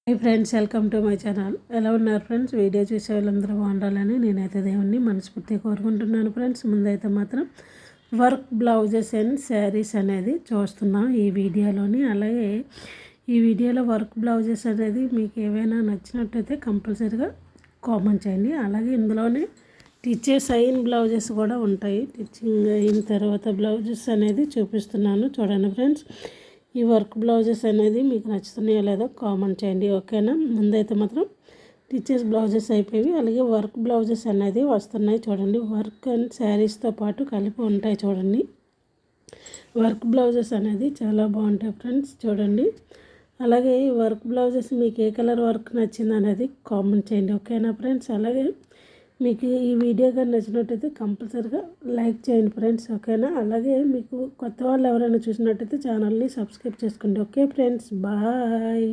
Hi friends, welcome to my channel. ఎలా ఉన్నారు friends? Video చూసే వాళ్ళందరూ బాగుండాలని నేనైతే దేవుణ్ణి మనస్ఫూర్తిగా కోరుకుంటున్నాను ఫ్రెండ్స్. ముందైతే మాత్రం వర్క్ బ్లౌజెస్ అండ్ శారీస్ అనేది చూస్తున్నాం ఈ వీడియోలోని. అలాగే ఈ వీడియోలో వర్క్ బ్లౌజెస్ అనేది మీకు ఏవైనా నచ్చినట్టయితే కంపల్సరీగా కామెంట్ చేయండి. అలాగే ఇందులోనే టిచెస్ అయిన బ్లౌజెస్ కూడా ఉంటాయి. టిచ్చింగ్ అయిన తర్వాత బ్లౌజెస్ అనేది చూపిస్తున్నాను చూడండి ఫ్రెండ్స్. ఈ వర్క్ బ్లౌజెస్ అనేది మీకు నచ్చుతున్నాయో లేదో కామెంట్ చేయండి, ఓకేనా? ముందైతే మాత్రం టిచెస్ బ్లౌజెస్ అయిపోయి అలాగే వర్క్ బ్లౌజెస్ అనేది వస్తున్నాయి చూడండి. వర్క్ అండ్ శారీస్తో పాటు కలిపి ఉంటాయి చూడండి. వర్క్ బ్లౌజెస్ అనేది చాలా బాగుంటాయి ఫ్రెండ్స్ చూడండి. అలాగే ఈ వర్క్ బ్లౌజెస్ మీకు ఏ కలర్ వర్క్ నచ్చింది అనేది కామెంట్ చేయండి, ఓకేనా ఫ్రెండ్స్? అలాగే మీకు ఈ వీడియో కానీ నచ్చినట్టయితే కంపల్సరీగా లైక్ చేయండి ఫ్రెండ్స్, ఓకేనా? అలాగే మీకు కొత్త వాళ్ళు ఎవరైనా చూసినట్టయితే ఛానల్ని సబ్స్క్రైబ్ చేసుకోండి, ఓకే ఫ్రెండ్స్? బాయ్.